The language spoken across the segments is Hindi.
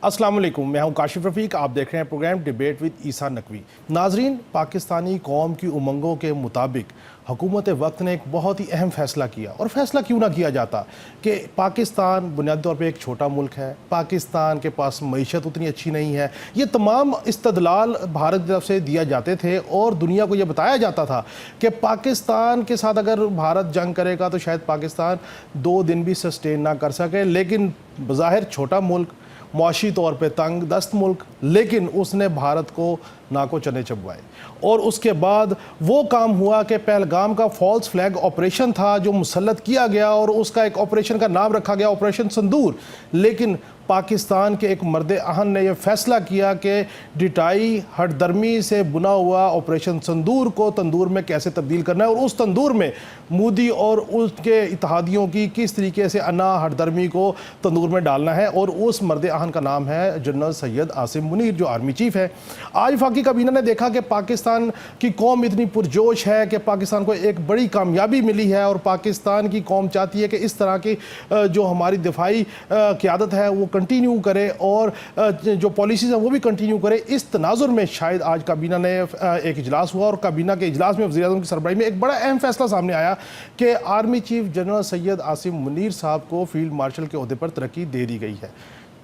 अस्सलाम वालेकुम, मैं हूं काशिफ रफ़ीक। आप देख रहे हैं प्रोग्राम डिबेट विद ईसा नकवी। नाजरीन, पाकिस्तानी कौम की उमंगों के मुताबिक हुकूमत वक्त ने एक बहुत ही अहम फ़ैसला किया, और फ़ैसला क्यों ना किया जाता कि पाकिस्तान बुनियादी तौर पर एक छोटा मुल्क है, पाकिस्तान के पास मईशत उतनी अच्छी नहीं है। ये तमाम इस्तदलाल भारत की तरफ से दिया जाते थे और दुनिया को ये बताया जाता था कि पाकिस्तान के साथ अगर भारत जंग करेगा तो शायद पाकिस्तान 2 दिन भी सस्टेन ना कर सके। लेकिन बज़ाहिर छोटा मुल्क, मुआशी तौर पे तंग दस्त मुल्क, लेकिन उसने भारत को नाको चने चबवाए। और उसके बाद वो काम हुआ कि पहलगाम का फॉल्स फ्लैग ऑपरेशन था जो मुसल्लत किया गया, और उसका एक ऑपरेशन का नाम रखा गया ऑपरेशन संदूर। लेकिन पाकिस्तान के एक मर्द अहन ने यह फैसला किया कि डिटाई हटदर्मी से बुना हुआ ऑपरेशन संदूर को तंदूर में कैसे तब्दील करना है, और उस तंदूर में मोदी और उसके इत्तेहादियों की किस तरीके से अना हटदर्मी को तंदूर में डालना है। और उस मर्द अहन का नाम है जनरल सैयद आसिम मुनीर, जो आर्मी चीफ है। आज वफाकी काबीना ने देखा कि पाकिस्तान की कौम इतनी पुरजोश है कि पाकिस्तान को एक बड़ी कामयाबी मिली है, और पाकिस्तान की कौम चाहती है कि इस तरह की जो हमारी दिफाई क़यादत है वो कंटिन्यू करे, और जो पॉलिसीज़ हैं वो भी कंटिन्यू करे। इस तनाजुर में शायद आज काबीना ने एक इजलास हुआ, और काबीना के इजलास में वज़ीर-ए-आज़म की सरबराही में एक बड़ा अहम फैसला सामने आया कि army chief general Syed Asim Munir साहब को फील्ड मार्शल के ओहदे पर तरक्की दे दी गई है।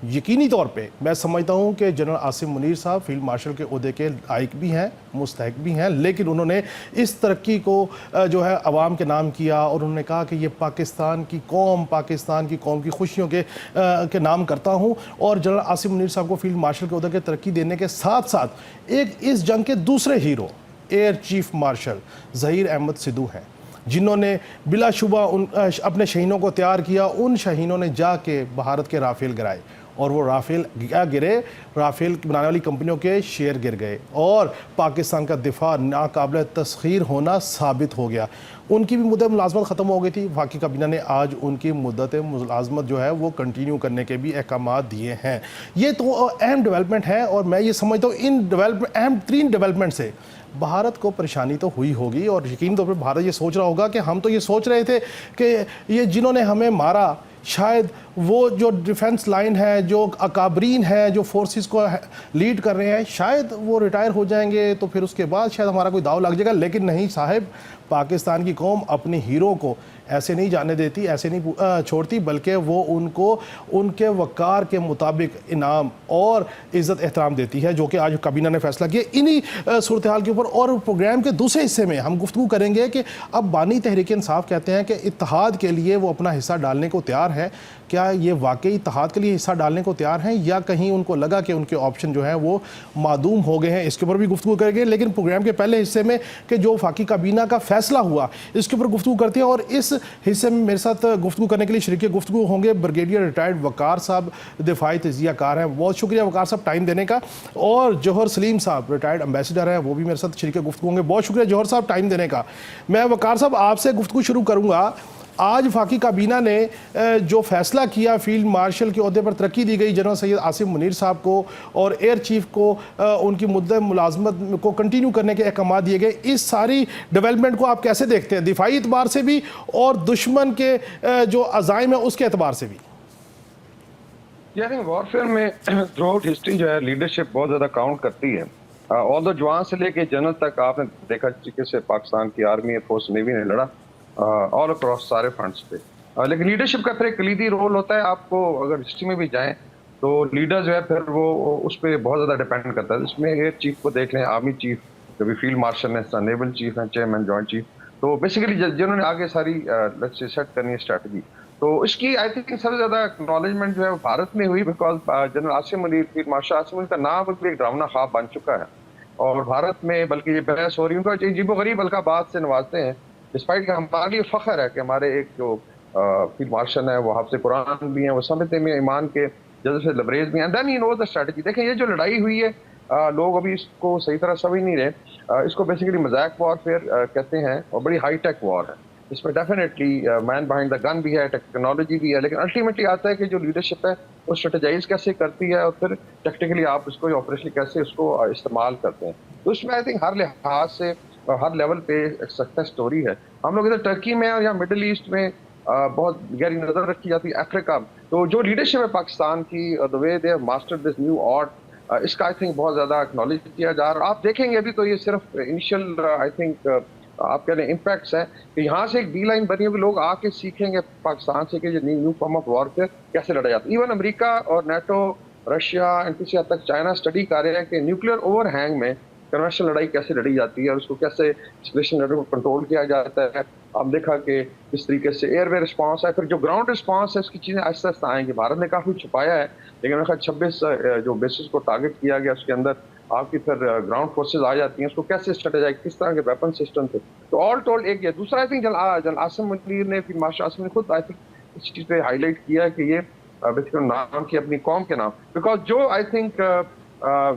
यकीनी तौर पे मैं समझता हूँ कि जनरल आसिम मुनीर साहब फील्ड मार्शल के ओहदे के लायक भी हैं, मुस्तहक भी हैं, लेकिन उन्होंने इस तरक्की को जो है अवाम के नाम किया, और उन्होंने कहा कि ये पाकिस्तान की कौम की खुशियों के नाम करता हूँ। और जनरल आसिम मुनीर साहब को फील्ड मार्शल के ओहदे के तरक्की देने के साथ साथ एक इस जंग के दूसरे hero air chief marshal Zaheer Ahmed Sidhu हैं, जिन्होंने बिलाशुबा अपने शहीनों को तैयार किया। उन शहीनों ने जाके भारत के राफेल गिराए, और वो राफेल क्या गिरे, राफेल बनाने वाली कंपनियों के शेयर गिर गए, और पाकिस्तान का दिफा नाकाबिल तस्खीर होना साबित हो गया। उनकी भी मुद्दत मुलाजमत ख़त्म हो गई थी। वफाकी काबीना ने आज उनकी मुद्दत मुलाजमत जो है वो कंटिन्यू करने के भी अहकाम दिए हैं। ये तो अहम डेवलपमेंट है, और मैं ये समझता हूँ इन अहम 3 डेवलपमेंट से भारत को परेशानी तो हुई होगी, और यकीन तौर पर भारत ये सोच रहा होगा कि हम तो ये सोच रहे थे कि ये जिन्होंने हमें मारा, शायद वो जो डिफेंस लाइन है, जो अकाबरीन है, जो फोर्सेस को लीड कर रहे हैं, शायद वो रिटायर हो जाएंगे, तो फिर उसके बाद शायद हमारा कोई दाव लग जाएगा। लेकिन नहीं साहब, पाकिस्तान की कौम अपने हीरो को ऐसे नहीं जाने देती, ऐसे नहीं छोड़ती, बल्कि वो उनको उनके वक़ार के मुताबिक इनाम और इज़्ज़त एहतराम देती है, जो कि आज काबीना ने फैसला किया। इन्हीं सूरत हाल के ऊपर और प्रोग्राम के दूसरे हिस्से में हम गुफ्तगू करेंगे कि अब बानी तहरीक इंसाफ कहते हैं कि इत्तेहाद के लिए वो अपना हिस्सा डालने को तैयार है। क्या ये वाकई इत्तेहाद के लिए हिस्सा डालने को तैयार हैं, या कहीं उनको लगा कि उनके ऑप्शन जो हैं वो मादूम हो गए हैं? इसके ऊपर भी गुफ्तगू करेंगे। लेकिन प्रोग्राम के पहले हिस्से में कि जो वफाकी काबीना का फैसला हुआ, इसके ऊपर गुफ्तगू करते हैं। और इस हिस्से में मेरे साथ गुफ्तगू करने के लिए शरीक गुफ्तगू होंगे ब्रिगेडियर रिटायर्ड वकार साहब, दिफाई तजिया कार हैं। बहुत शुक्रिया वकार साहब टाइम देने का। और जौहर सलीम साहब रिटायर्ड एम्बेसडर हैं, वो भी मेरे साथ शरीक गुफ्तगू होंगे। बहुत शुक्रिया जौहर साहब टाइम देने का। मैं वकार साहब आपसे गुफ्तगू शुरू करूँगा। आज वफाकी काबीना ने जो फैसला किया, फील्ड मार्शल के ओहदे पर तरक्की दी गई जनरल सैयद आसिम मुनीर साहब को, और एयर चीफ को उनकी मुद्दत मुलाजमत को कंटिन्यू करने के अहकाम दिए गए। इस सारी डेवलपमेंट को आप कैसे देखते हैं, दिफाई एतबार से भी और दुश्मन के जो अज़ाइम है उसके एतबार से भी? यानी वॉरफेयर में थ्रू आउट हिस्ट्री जो है लीडरशिप बहुत ज़्यादा काउंट करती है। ऑल द जवान से लेके जनरल तक आपने देखा तरीके से पाकिस्तान की आर्मी, एयरफोर्स, नेवी ने लड़ा ऑल अक्रॉस सारे फ्रंट्स पे। लेकिन लीडरशिप का फिर एक कलीदी रोल होता है। आपको अगर हिस्ट्री में भी जाएं तो लीडर जो है फिर वो उस पर बहुत ज़्यादा डिपेंड करता है। इसमें एयर चीफ को देख लें, आर्मी चीफ, जो भी फील्ड मार्शल है, नेवल चीफ हैं, चेयरमैन जॉइंट चीफ, तो बेसिकली जिन्होंने आगे सारी सेट करनी है स्ट्रैटेजी। तो इसकी आई थिंक सबसे ज़्यादा एक्नॉलेजमेंट जो है भारत में हुई, because general Asim Munir, field marshal Asim Munir का नाम बिल्कुल एक डरावना ख्वाब बन चुका है, और भारत में बल्कि ये बहस हो रही है। उनको अजीबो गरीब अलकाबात से नवाजते हैं, डिस्पाइट कि हमारे लिए फ़ख्र है कि हमारे एक जो फील्ड मार्शल है वो हाफ़िज़ कुरान भी हैं, वो समझते में ईमान के जज़्बे से लबरेज भी हैं। Then he knows the strategy. देखें, ये जो लड़ाई हुई है, लोग अभी इसको सही तरह समझ नहीं रहे। इसको बेसिकली मज़ाक वॉरफेयर कहते हैं, और बड़ी हाई टेक वॉर है। इसमें definitely man behind the gun भी है, टेक्नोलॉजी भी है, लेकिन अल्टीमेटली आता है कि जो लीडरशिप है वो स्ट्रेटेजाइज कैसे करती है, और फिर टेक्निकली आप उसको ऑपरेशनली कैसे उसको इस्तेमाल करते हैं। तो उसमें आई थिंक हर लिहाज से हर लेवल पे एक सक्सेस स्टोरी है। हम लोग इधर टर्की में और या मिडिल ईस्ट में बहुत गहरी नजर रखी जाती है। अफ्रीका, तो जो लीडरशिप है पाकिस्तान की, the way they have mastered this new art, इसका आई थिंक बहुत ज्यादा एक्नॉलेज किया जा रहा है। आप देखेंगे अभी तो ये सिर्फ इनिशियल आई थिंक आप कह रहे इम्पैक्ट्स हैं कि यहाँ से एक बी लाइन बनी है कि लोग आके सीखेंगे पाकिस्तान से कि जो न्यू फॉर्म ऑफ वॉरफेयर कैसे लड़ा जाता है। इवन अमेरिका और नेटो, रशिया एंड किसी हद तक चाइना स्टडी कर रहे हैं कि न्यूक्लियर ओवरहैंग में कन्वेंशनल लड़ाई कैसे लड़ी जाती है और उसको कैसे एस्केलेशन लेवल को कंट्रोल किया जाता है। आप देखा कि किस तरीके से एयरवे रिस्पांस है, फिर जो ग्राउंड रिस्पांस है, इसकी चीजें आहिस्ता आहिस्ता आएंगी। भारत ने काफी छुपाया है, लेकिन मेरे ख्याल 26 जो बेसिस को टारगेट किया गया उसके अंदर आपकी फिर ग्राउंड फोर्सेज आ जाती हैं, उसको कैसे स्ट्रेटेजाइज, किस तरह के वेपन सिस्टम थे। तो ऑल टोल्ड एक ये दूसरा आई थिंक जन आसिम मुनीर ने, फिर मार्शल आसिम ने खुद आई थिंक इस चीज पे हाईलाइट किया कि ये बेसिकली नाम की अपनी कौम के नाम, बिकॉज जो आई थिंक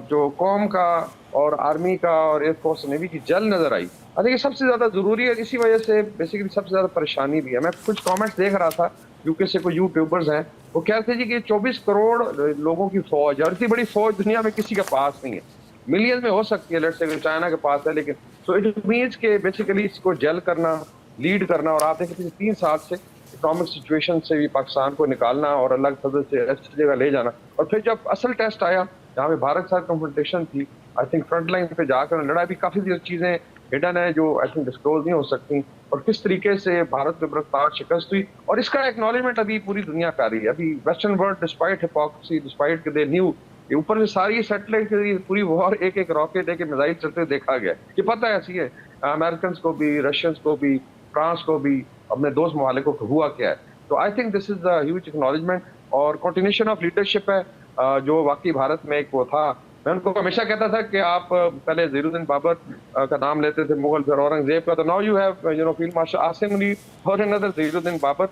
जो कौम का और आर्मी का और एयरफोर्स नेवी की जल नजर आई, आई थिंक ये सबसे ज्यादा जरूरी है। इसी वजह से बेसिकली सबसे ज्यादा परेशानी भी है। मैं कुछ कमेंट्स देख रहा था, यूके से कोई यूट्यूबर्स हैं, वो कह रहे थे जी कि 24 करोड़ लोगों की फौज और इतनी बड़ी फौज दुनिया में किसी के पास नहीं है। मिलियन में हो सकती है, लेट्स से चाइना के पास है, लेकिन सो इट मीन्स के बेसिकली इसको जल करना, लीड करना, और आप देखें पिछले 3 साल से इकोनॉमिक सिचुएशन से भी पाकिस्तान को निकालना और अलग सदर से ऐसी जगह ले जाना, और फिर जब असल टेस्ट आया जहाँ पे भारत के साथ कन्फ्रंटेशन थी, आई थिंक फ्रंट लाइन पे जाकर लड़ा भी, काफी चीजें हिडन है जो आई थिंक डिस्क्लोज नहीं हो सकती, और किस तरीके से भारत में बरकरार शिकस्त हुई, और इसका एक्नॉलेजमेंट अभी पूरी दुनिया कर रही है। अभी western world despite hypocrisy, despite they knew, ये ऊपर से सारी सैटेलाइट के पूरी वॉर एक एक रॉकेट, एक मिसाइल चलते देखा गया, ये पता है ऐसी है अमेरिकन को भी, रशियंस को भी, फ्रांस को भी, अपने दोस्त ममालिकों को हुआ क्या है। तो I think this is the huge acknowledgement और कंटिन्यूशन ऑफ लीडरशिप है, जो वाकई भारत में एक वो था। मैं उनको हमेशा कहता था कि आप पहले ज़हीरुद्दीन बाबर का नाम लेते थे, मुगल, फिर औरंगजेब का, तो now you have you know field marshal Asim Munir और अनदर ज़हीरुद्दीन बाबर,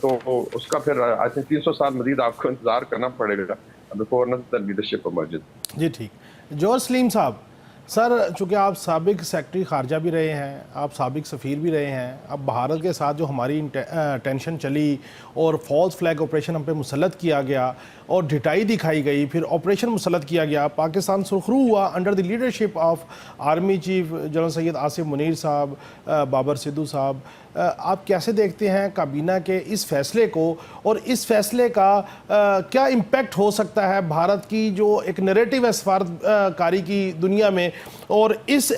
तो उसका फिर आई थिंक 300 साल मजीद आपको इंतजार करना पड़ेगा बिफोर अनदर लीडरशिप इमर्जेस। जी ठीक। जौहर सलीम साहब, सर चूँकि आप साबिक सेक्रेटरी खारजा भी रहे हैं, आप साबिक सफ़ीर भी रहे हैं, अब भारत के साथ जो हमारी टेंशन चली और फॉल्स फ्लैग ऑपरेशन हम पे मुसल्लत किया गया और ढिटाई दिखाई गई, फिर ऑपरेशन मुसल्लत किया गया, पाकिस्तान सुरखरू हुआ under the leadership of army chief general Syed Asim Munir साहब, बाबर सिद्धू साहब, आप कैसे देखते हैं काबीना के इस फैसले को, और इस फैसले का क्या इम्पैक्ट हो सकता है भारत की जो एक नैरेटिव है सफारतकारी की दुनिया में, और इस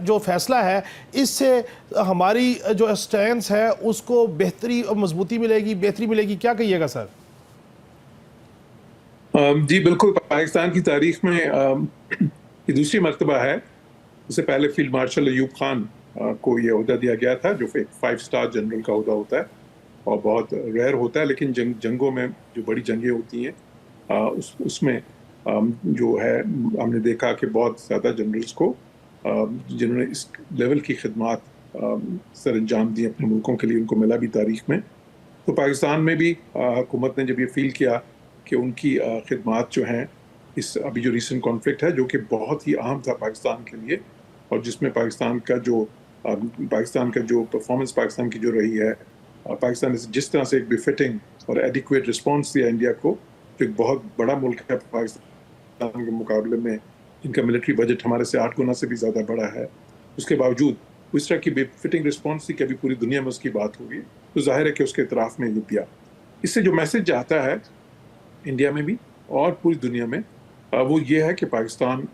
जो फैसला है इससे हमारी जो स्टैंस है उसको बेहतरी और मजबूती मिलेगी, बेहतरी मिलेगी, क्या कहिएगा सर? जी बिल्कुल, पाकिस्तान की तारीख में ये दूसरी मर्तबा है। उससे पहले फील्ड मार्शल अयूब खान को ये ओहदा दिया गया था, जो एक 5 स्टार जनरल का ओहदा होता है और बहुत रेयर होता है, लेकिन जंगों में जो बड़ी जंगें होती हैं उसमें जो है हमने देखा कि बहुत ज़्यादा जनरल्स को जिन्होंने इस लेवल की खिदमत सर अंजाम दी अपने मुल्कों के लिए, उनको मिला भी तारीख में। तो पाकिस्तान में भी हुकूमत ने जब ये फील किया कि उनकी खिदमत जो हैं इस अभी जो रिसेंट कॉन्फ्लिक्ट है, जो कि बहुत ही अहम था पाकिस्तान के लिए, और जिसमें पाकिस्तान का जो परफॉर्मेंस पाकिस्तान की जो रही है, पाकिस्तान ने जिस तरह से एक बिफिटिंग और एडिक्वेट रिस्पॉन्स दिया इंडिया को, जो एक बहुत बड़ा मुल्क है पाकिस्तान के मुकाबले में, इनका मिलिट्री बजट हमारे से 8 गुना से भी ज़्यादा बड़ा है, उसके बावजूद उस तरह की बिफिटिंग रिस्पॉन्स थी कि अभी पूरी दुनिया में उसकी बात होगी, तो जाहिर है कि उसके इतराफ़ में ये दिया। इससे जो मैसेज आता है इंडिया में भी और पूरी दुनिया में, वो ये है कि पाकिस्तान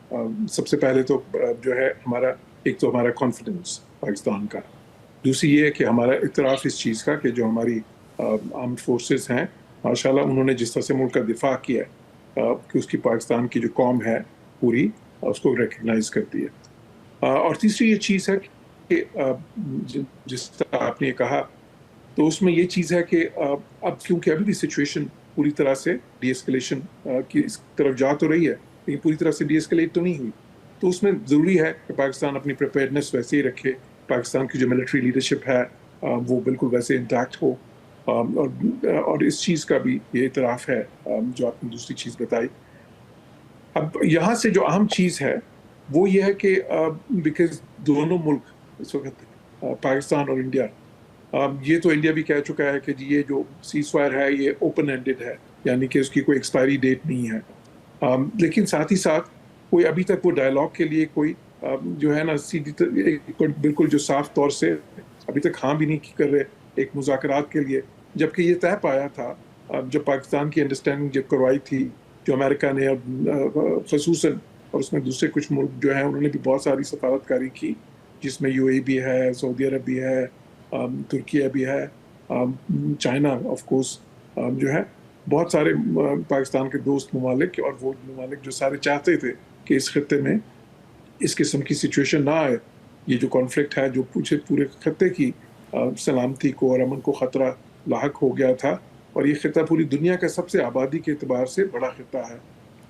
सबसे पहले तो जो है हमारा, एक तो हमारा कॉन्फिडेंस पाकिस्तान का, दूसरी ये है कि हमारा इतराफ़ इस चीज़ का कि जो हमारी आर्म्ड फोर्सेस हैं माशाल्लाह, उन्होंने जिस तरह से मुल्क का दिफा किया है कि उसकी पाकिस्तान की जो कौम है पूरी उसको रिकग्नाइज करती है। और तीसरी ये चीज़ है कि जिस तरह आपने कहा, तो उसमें ये चीज़ है कि अब क्योंकि अभी भी सिचुएशन पूरी तरह से डीएस्केलेशन की इस तरफ जा तो रही है, लेकिन पूरी तरह से डीएस्केलेट तो नहीं हुई, तो उसमें ज़रूरी है कि पाकिस्तान अपनी प्रिपेयर्डनेस वैसे ही रखे, पाकिस्तान की जो मिलिट्री लीडरशिप है वो बिल्कुल वैसे इंटैक्ट हो, और इस चीज़ का भी ये इतराफ़ है जो आपने दूसरी चीज़ बताई। अब यहाँ से जो अहम चीज़ है वो ये है कि बिकॉज दोनों मुल्क इस वक्त पाकिस्तान और इंडिया, ये तो इंडिया भी कह चुका है कि जी ये जो सीज़फायर है ये ओपन एंडेड है, यानी कि उसकी कोई एक्सपायरी डेट नहीं है, लेकिन साथ ही साथ कोई अभी तक वो डायलॉग के लिए कोई जो है ना सीधी बिल्कुल जो साफ तौर से अभी तक हाँ भी नहीं कर रहे एक मुज़ाकरात के लिए, जबकि ये तय पाया था जब पाकिस्तान की अंडरस्टैंडिंग जब करवाई थी, जो अमेरिका ने खसूसन, और उसमें दूसरे कुछ मुल्क जो हैं उन्होंने भी बहुत सारी सफारतकारी की, जिसमें यूएई भी है, सऊदी अरब भी है, तुर्किया भी है, चाइना ऑफ कोर्स जो है, बहुत सारे पाकिस्तान के दोस्त ममालिक, और वो ममालिक जो सारे चाहते थे कि इस खत्ते में इस किस्म की सिचुएशन ना आए। ये जो कॉन्फ्लिक्ट है जो पूरे खत्ते की सलामती को और अमन को ख़तरा लाहक हो गया था, और ये खत्ता पूरी दुनिया का सबसे आबादी के अतबार से बड़ा खत्ता है।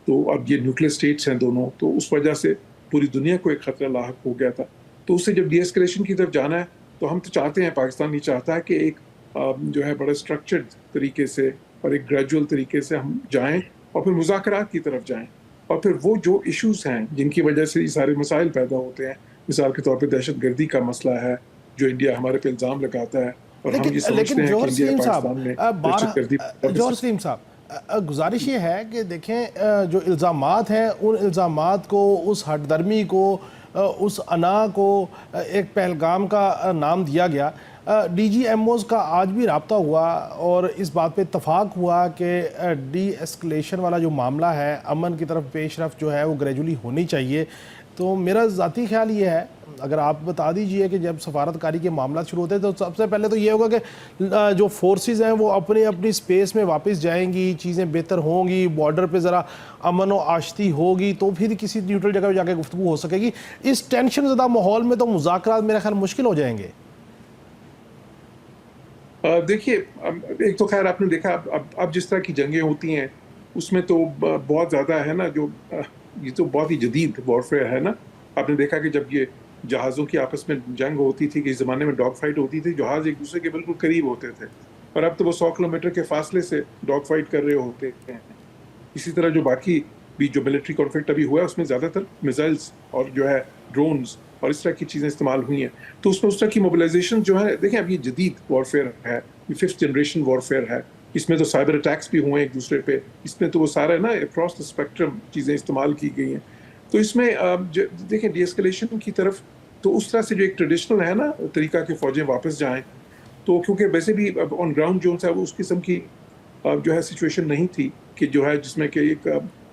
तो अब ये न्यूक्लियर स्टेट्स हैं दोनों, तो उस वजह से पूरी दुनिया को एक ख़तरा लाहक हो गया था। तो उससे जब डीएस्केलेशन की तरफ जाना है, तो हम तो चाहते हैं, पाकिस्तान ये चाहता है कि एक जो है बड़ा स्ट्रक्चर्ड तरीके से और एक ग्रेजुअल तरीके से हम जाएं और फिर मुज़ाकरात की तरफ जाएं, और फिर वो जो इश्यूज हैं जिनकी वजह से ये सारे मसाइल पैदा होते हैं, मिसाल के तौर पे दहशतगर्दी का मसला है जो इंडिया हमारे पे इल्ज़ाम लगाता है, और हम ये समझते हैं कि इंडिया पाकिस्तान में दहशतगर्दी। जौहर सलीम साहब, गुजारिश ये है कि देखें, जो इल्ज़ामात हैं उन इल्ज़ामात को, उस हटदर्मी को, उस अना को एक पहलगाम का नाम दिया गया। DGMOs का आज भी रब्ता हुआ और इस बात पे इत्तफाक हुआ कि डी एस्कलेशन वाला जो मामला है, अमन की तरफ पेशरफ जो है वो ग्रेजुअली होनी चाहिए। तो मेरा ज़ाती ख्याल ये है, अगर आप बता दीजिए कि जब सफारतकारी के मामला शुरू होते हैं तो सबसे पहले तो ये होगा कि जो फोर्सेस हैं वो अपनी अपनी स्पेस में वापस जाएंगी, चीज़ें बेहतर होंगी, बॉर्डर पे ज़रा अमन और आश्ती होगी, तो फिर किसी न्यूट्रल जगह पर जाकर गुफ्तगू हो सकेगी। इस टेंशन ज़्यादा माहौल में तो मुज़ाकरात मेरा ख्याल मुश्किल हो जाएंगे। देखिए, एक तो खैर आपने देखा अब जिस तरह की जंगें होती हैं उसमें तो बहुत ज़्यादा है ना, जो ये तो बहुत ही जदीद वॉरफेयर है ना। आपने देखा कि जब ये जहाज़ों की आपस में जंग होती थी, कि इस ज़माने में डॉग फाइट होती थी, जहाज़ एक दूसरे के बिल्कुल करीब होते थे, और अब तो वो 100 किलोमीटर के फासले से डॉग फाइट कर रहे होते हैं। इसी तरह जो बाकी भी जो मिलिट्री कॉन्फ्लिक्ट अभी हुआ है उसमें ज़्यादातर मिसाइल्स और जो है ड्रोन्स और इस तरह की चीज़ें इस्तेमाल हुई हैं, तो उसमें उस तरह की मोबिलाइजेशन जो है, देखें अब ये जदीद वॉरफेयर है, ये 5th जनरेशन वॉरफेयर है, इसमें तो साइबर अटैक्स भी हुए एक दूसरे पे, इसमें तो वो सारा ना अक्रॉस द स्पेक्ट्रम चीज़ें इस्तेमाल की गई हैं। तो इसमें देखें डीएस्केलेशन की तरफ, तो उस तरह से जो एक ट्रेडिशनल है ना तरीका कि फ़ौजें वापस जाएं, तो क्योंकि वैसे भी ऑन ग्राउंड जो है वो उस किस्म की जो है सिचुएशन नहीं थी कि जो है जिसमें कि एक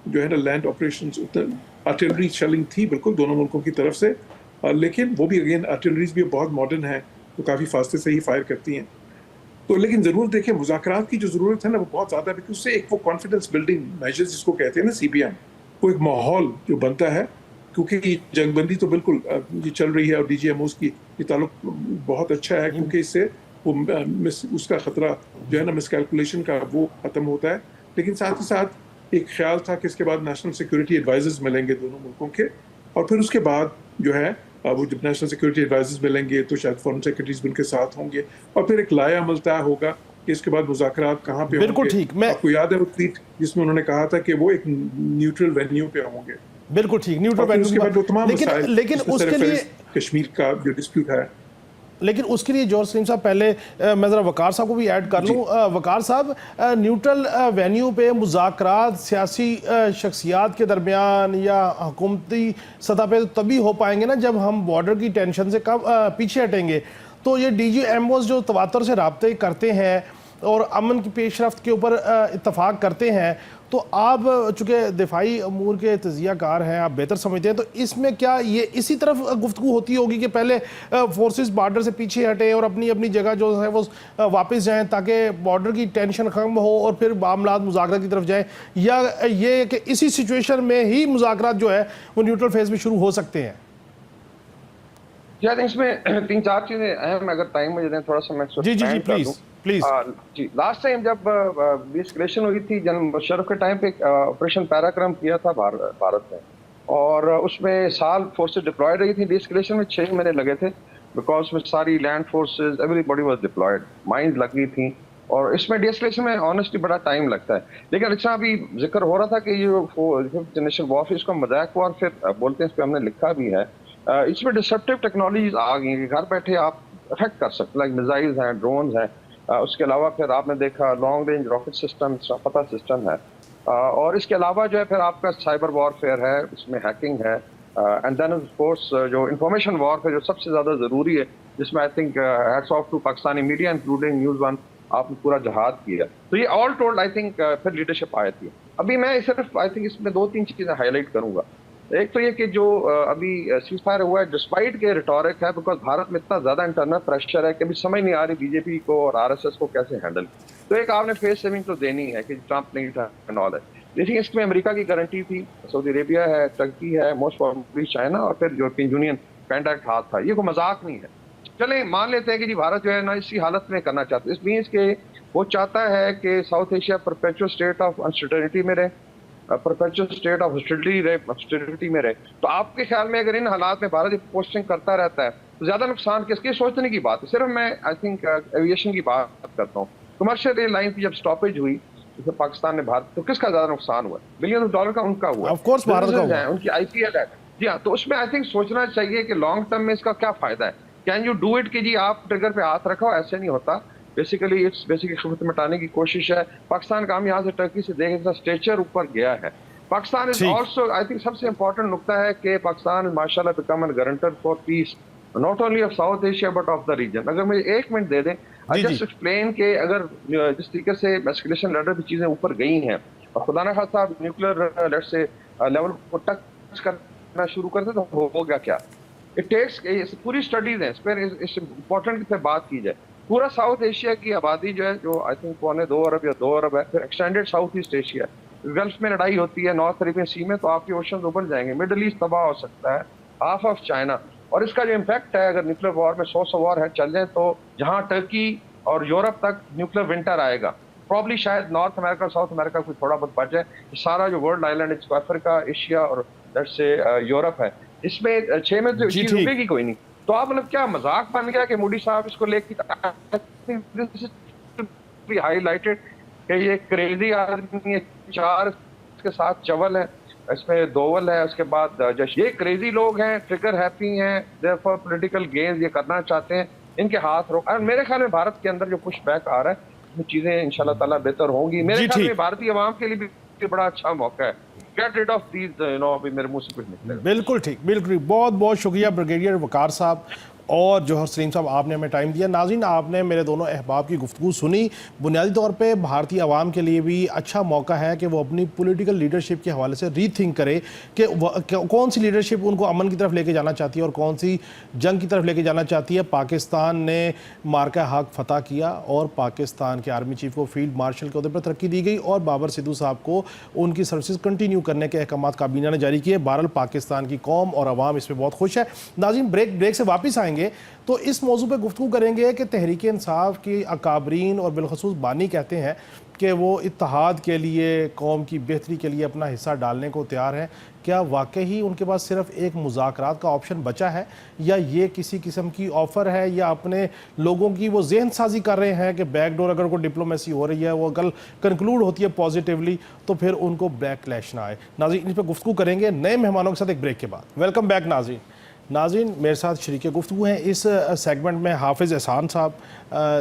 जो है ना लैंड ऑपरेशंस, आर्टिलरी शेलिंग थी बिल्कुल दोनों मुल्कों की तरफ से, लेकिन वो भी अगेन आर्टिलरीज भी बहुत मॉडर्न है, तो काफ़ी फास्ते से ही फायर करती हैं। तो लेकिन ज़रूर देखें, मुज़ाकरात की जो ज़रूरत है ना वो बहुत ज़्यादा है, क्योंकि उससे एक वो कॉन्फिडेंस बिल्डिंग मेजर्स जिसको कहते हैं ना CBM, वो एक माहौल जो बनता है, क्योंकि ये जंगबंदी तो बिल्कुल ये चल रही है, और DGMOs की ये ताल्लुक बहुत अच्छा है, क्योंकि इससे वो उसका ख़तरा जो है ना मिसकैलकुलेशन का वो ख़त्म होता है। लेकिन साथ ही साथ एक ख्याल था कि इसके बाद नेशनल सिक्योरिटी एडवाइजर्स मिलेंगे दोनों मुल्कों के, और फिर उसके बाद जो है वो जब नेशनल सिक्योरिटी एडवाइजर्स मिलेंगे तो शायद फॉरेन सेक्रेटरीज भी उनके साथ होंगे, और फिर एक लाया अमल तय होगा कि इसके बाद मुज़ाकरात कहाँ पे बिल्कुल होंगे। ठीक। आपको याद है वो ट्वीट जिसमें उन्होंने कहा था कि वो एक न्यूट्रल वेन्यू पे होंगे। बिल्कुल ठीक, न्यूट्रल और फिर उसके बाद वो तमाम वेन्यू। लेकिन उसके लिए कश्मीर का जो डिस्प्यूट है, लेकिन उसके लिए जौहर सलीम साहब, पहले मैं ज़रा वकार साहब को भी ऐड कर लूँ। वकार साहब, न्यूट्रल वेन्यू पे मुज़ाकरात सियासी शख्सियात के दरमियान या हुकूमती सतह पे तभी हो पाएंगे ना जब हम बॉर्डर की टेंशन से कम पीछे हटेंगे। तो ये DGMOs जो तवातर से राब्ते करते हैं और अमन की पेशरफ्त के ऊपर इत्तफाक करते हैं, तो आप चूँकि दिफाई अमूर के तजियाकार हैं, आप बेहतर समझते हैं, तो इसमें क्या ये इसी तरफ गुफ्तगू होती होगी कि पहले फोर्सेस बॉर्डर से पीछे हटें और अपनी अपनी जगह जो है वो वापस जाएं ताकि बॉर्डर की टेंशन ख़त्म हो और फिर मामलात मुज़ाकरात की तरफ जाएं, या ये कि इसी सिचुएशन में ही मुज़ाकरात जो है वो न्यूट्रल फेज़ में शुरू हो सकते हैं? यार इसमें 3-4 चीज़ें अहम, अगर टाइम मुझे दें थोड़ा सा मैं जी प्लीज़। जी, लास्ट टाइम जब डिस्कलेशन हुई थी जनरल मुशर्रफ के टाइम पे ऑपरेशन पैराक्रम किया था भारत ने, और उसमें साल फोर्सेस डिप्लॉयड रही थी। डिस्कलेशन में 6 महीने लगे थे, बिकॉज में सारी land forces everybody was deployed, mines लगी थी, और इसमें डिस्कलेशन में ऑनेस्टली बड़ा टाइम लगता है। लेकिन अच्छा अभी जिक्र हो रहा था कि ये 5th जनरेशन वॉरफेयर, इसको मजाक वॉरफेयर बोलते हैं, इस पर हमने लिखा भी है। इसमें डिसरप्टिव टेक्नोलॉजीज आ गई हैं, घर बैठे आप अफेक्ट कर सकते, लाइक मिसाइल्स हैं, ड्रोन्स हैं। उसके अलावा फिर आपने देखा लॉन्ग रेंज रॉकेट सिस्टम, पता सिस्टम है, और इसके अलावा जो है फिर आपका साइबर वॉरफेयर है, इसमें हैकिंग है, एंड देन ऑफ कोर्स जो इंफॉर्मेशन वॉरफेयर जो सबसे ज़्यादा ज़रूरी है, जिसमें I think hats off to Pakistani media including news one, आपने पूरा जहाद किया। तो ये ऑल टोल्ड आई थिंक फिर लीडरशिप आई थी। अभी मैं सिर्फ आई थिंक इसमें 2-3 चीजें हाईलाइट करूंगा। एक तो ये कि जो अभी सीज फायर हुआ है डिस्पाइट के रिटोरिक है, बिकॉज भारत में इतना ज्यादा इंटरनल प्रेशर है कि अभी समझ नहीं आ रही बीजेपी को और आरएसएस को कैसे हैंडल। तो एक आपने फेस सेविंग तो देनी है कि ट्रंप नहीं था एंड ऑल है, लेकिन इसमें अमेरिका की गारंटी थी, सऊदी अरेबिया है, टर्की है, मोस्ट प्रॉबेबली चाइना और फिर यूरोपियन यूनियन कॉन्टैक्ट हाथ था। ये कोई मजाक नहीं है। चलें मान लेते हैं कि जी भारत जो है ना इसी हालत में करना चाहता है, इस मीन्स के वो चाहता है कि south Asia perpetual state of uncertainty में रहे, परपेचुअल स्टेट ऑफ हॉस्टिलिटी में रहे। तो आपके ख्याल में अगर इन हालात में भारत पोस्टिंग करता रहता है तो ज्यादा नुकसान किसके, सोचने की बात है। सिर्फ मैं आई थिंक एविएशन की बात करता हूँ। कमर्शियल एयरलाइन की जब स्टॉपेज हुई जैसे पाकिस्तान ने भारत, तो किसका ज्यादा नुकसान हुआ? $billions का उनका हुआ, ऑफ कोर्स भारत का हुआ, उनकी आईपीएल है। जी हाँ, तो उसमें आई थिंक सोचना चाहिए कि लॉन्ग टर्म में इसका क्या फायदा है। कैन यू डू इट कि जी आप ट्रिगर पे हाथ रखो, ऐसे नहीं होता। बेसिकली इट्स बेसिकली खिदमत मिटाने की कोशिश है। पाकिस्तान का हम यहाँ से टर्की से देखें स्टेचर ऊपर गया है। Pakistan is also I think सबसे इंपॉर्टेंट नुकता है कि पाकिस्तान माशाल्लाह become an guarantor for peace not only of South Asia but of the region. अगर मुझे 1 मिनट दे दें, आई जस्ट एक्सप्लेन के अगर जिस तरीके से एस्केलेशन लेवल पे चीजें ऊपर गई हैं और खुदा न खास्ता न्यूक्लियर लेट्स से लेवल को टच करना शुरू करते तो हो गया क्या? इट टेक्स पूरी स्टडीज हैं इस पर, इस इंपॉर्टेंट पे बात की जाए। पूरा साउथ एशिया की आबादी जो है जो आई थिंक 2 अरब या 2 अरब है, फिर extended south east Asia, gulf में लड़ाई होती है, नॉर्थ अरेबियन सी में, तो आपके ओशन उबल जाएंगे, मिडल ईस्ट तबाह हो सकता है, हाफ ऑफ चाइना। और इसका जो इम्पैक्ट है अगर न्यूक्लियर वॉर में 100 वॉर है चल जाए तो जहां टर्की और यूरोप तक न्यूक्लियर विंटर आएगा, प्रॉब्ली शायद नॉर्थ अमेरिका और साउथ अमेरिका कोई थोड़ा बहुत बच जाए, सारा जो वर्ल्ड आइलैंड है अफ्रीका, एशिया और लेट्स से यूरोप है, इसमें 6 में तो चीज रुकेगी कोई नहीं। तो आप मतलब क्या मजाक बन गया कि मोदी साहब इसको लेके हाईलाइटेड कि ये क्रेजी आदमी है, 4 इसके साथ चवल है, इसमें दोवल है, उसके बाद ये क्रेजी लोग हैं, ट्रिगर हैप्पी हैं, देयरफॉर पॉलिटिकल गेन्स ये करना चाहते हैं, इनके हाथ रोक। और मेरे ख्याल में भारत के अंदर जो पुश बैक आ रहा है उसमें चीजें इंशाल्लाह ताला बेहतर होंगी। मेरे ख्याल में भारतीय आवाम के लिए भी बड़ा अच्छा मौका है। गेट रिड ऑफ दीज अभी मेरे मुंह से कुछ निकलेगा। बिल्कुल ठीक, बिल्कुल। बहुत बहुत शुक्रिया ब्रिगेडियर वकार साहब और जौहर सलीम साहब, आपने हमें टाइम दिया। नाज़रीन, आपने मेरे दोनों अहबाब की गुफ्तगू सुनी। बुनियादी तौर पे भारतीय आवाम के लिए भी अच्छा मौका है कि वो अपनी पॉलिटिकल लीडरशिप के हवाले से रीथिंक करे कि कौन सी लीडरशिप उनको अमन की तरफ लेके जाना चाहती है और कौन सी जंग की तरफ लेके जाना चाहती है। पाकिस्तान ने मार्का हक फतह किया और पाकिस्तान के आर्मी चीफ को फील्ड मार्शल के अहदे पर तरक्की दी गई और बाबर सिद्धू साहब को उनकी सर्विसेज कंटिन्यू करने के अहकाम काबीना ने जारी किए। बहरहाल पाकिस्तान की कौम और आवाम इसमें बहुत खुश है। नाज़रीन, ब्रेक से वापस आएंगे तो इस मौजू पे गुफ्तगू करेंगे कि तहरीक इंसाफ की अकाबरीन और बिलखसूस बानी कहते हैं कि वो इत्तेहाद के लिए, कौम की बेहतरी के लिए अपना हिस्सा डालने को तैयार हैं। क्या वाकई ही उनके पास सिर्फ एक मुज़ाकरात का ऑप्शन बचा है या ये किसी किस्म की ऑफ़र है या अपने लोगों की वो जहन साजी कर रहे हैं कि बैकडोर अगर कोई डिप्लोमेसी हो रही है वो अगर कंक्लूड होती है पॉजिटिवली तो फिर उनको बैकलैश ना आए। नाज़रीन, इस पर गुफ्तगू करेंगे नए मेहमानों के साथ एक ब्रेक के बाद। वेलकम बैक नाज़रीन। मेरे साथ शरीक गुफ्तगू हैं इस सेगमेंट में हाफिज़ एहसान साहब,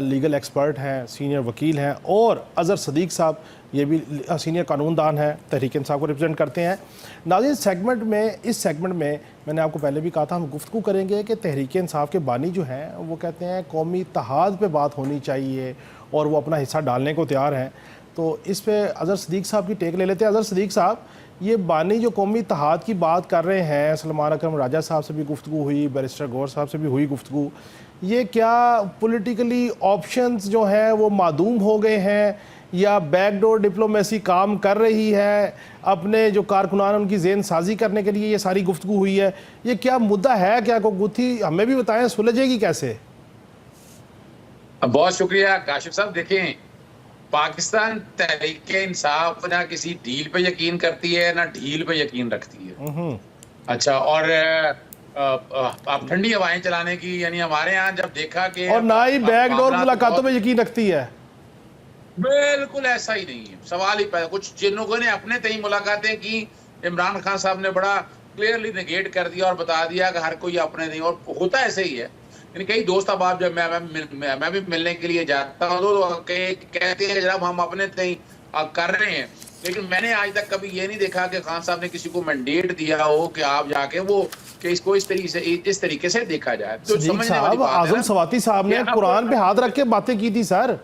लीगल एक्सपर्ट हैं, सीनियर वकील हैं, और अज़हर सदीक साहब, ये भी सीनियर कानूनदान हैं, तहरीक इंसाफ को रिप्रेजेंट करते हैं। नाज़रीन, इस सेगमेंट में मैंने आपको पहले भी कहा था हम गुफ्तगू करेंगे कि तहरीक इंसाफ के बानी जो हैं वो कहते हैं कौमी इत्तेहाद पे बात होनी चाहिए और वो अपना हिस्सा डालने को तैयार हैं। तो इस पर अज़हर सदीक साहब की टेक ले लेते हैं। अज़हर सदीक साहब, ये बानी जो कौमी इत्तेहाद की बात कर रहे हैं, सलमान अकरम राजा साहब से भी गुफ्तगू हुई, बैरिस्टर गौर साहब से भी हुई गुफ्तगू, ये क्या पॉलिटिकली ऑप्शंस जो हैं वो मादूम हो गए हैं या बैकडोर डिप्लोमेसी काम कर रही है, अपने जो कारकुनान उनकी जेन साजी करने के लिए ये सारी गुफ्तगू हुई है? ये क्या मुद्दा है, क्या को गुत्थी हमें भी बताएं, सुलझेगी कैसे? बहुत शुक्रिया काशिफ साहब। देखें, पाकिस्तान तहरीक इंसाफ ना किसी डील पे यकीन करती है ना ढील पे यकीन रखती है। अच्छा, और आप ठंडी हवाएं चलाने की, यानी हमारे यहाँ जब देखा कि, और ना ही बैकडोर मुलाकातों पे यकीन रखती है। बिल्कुल ऐसा ही नहीं है, सवाल ही पैदा। कुछ जिन लोगों ने अपने तय मुलाकातें की, इमरान खान साहब ने बड़ा क्लियरली नेगेट कर दिया और बता दिया कि हर कोई अपने नहीं, और होता ऐसे ही है। कई दोस्त अब जब मैं भी मिलने के लिए जाता हूँ तो कहते हैं जनाब हम अपने तय कर रहे हैं, लेकिन मैंने आज तक कभी ये नहीं देखा कि खान साहब ने किसी को मैंडेट दिया हो कि आप जाके वो कि इसको इस तरीके से देखा जाए। तो सदीक समझने वाली साहब, बात है आजम ना। सवाती साहब ने ये कुरान पे हाथ रख के बातें की थी सर।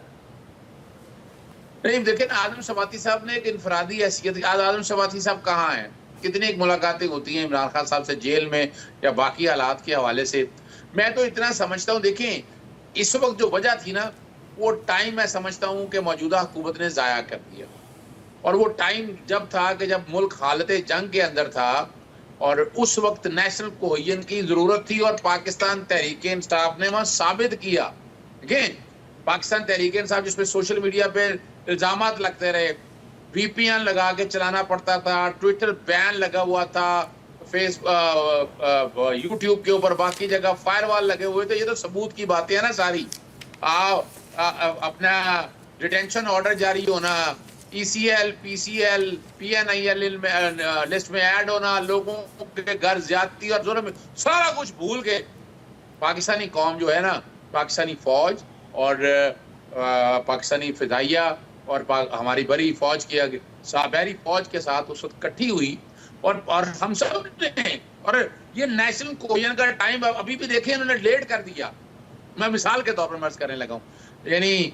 नहीं देखिए ना, आजम सवाती साहब ने एक इनफरादी हैसियत, आज आजम सवाती साहब कहाँ हैं? कितनी एक मुलाकातें होती हैं इमरान खान साहब से जेल में या बाकी हालात के हवाले से। मैं तो इतना समझता हूँ, देखें इस वक्त जो वजह थी ना, वो टाइम मैं समझता हूँ कि मौजूदा हुकूमत ने ज़ाया कर दिया। और वो टाइम जब था कि जब मुल्क हालत जंग के अंदर था और उस वक्त नेशनल कोहियन की ज़रूरत थी, और पाकिस्तान तहरीक इंसाफ ने वहाँ साबित किया। देखें पाकिस्तान तहरीक इंसाफ जिसपे सोशल मीडिया पे इल्जामात लगते रहे, VPN लगा के चलाना पड़ता था, ट्विटर बैन लगा हुआ था, यूट्यूब के ऊपर बाकी जगह फायरवॉल लगे हुए थे, ये तो सबूत की बातें हैं ना सारी। अपना डिटेंशन ऑर्डर जारी होना, ECL, PCL, PNIL लिस्ट में ऐड होना, लोगों के घर ज्यादती और जुर्म, सारा कुछ भूल के पाकिस्तानी कौम जो है ना, पाकिस्तानी फौज और पाकिस्तानी फिदाइया और हमारी बड़ी फौज की बहरी फौज के साथ उस वक्त इकट्ठी हुई और हम सब ने, और ये नेशनल कोहियन का टाइम अभी भी देखें उन्होंने लेट कर दिया। मैं मिसाल के तौर पर मर्ज करने लगा हूँ, यानी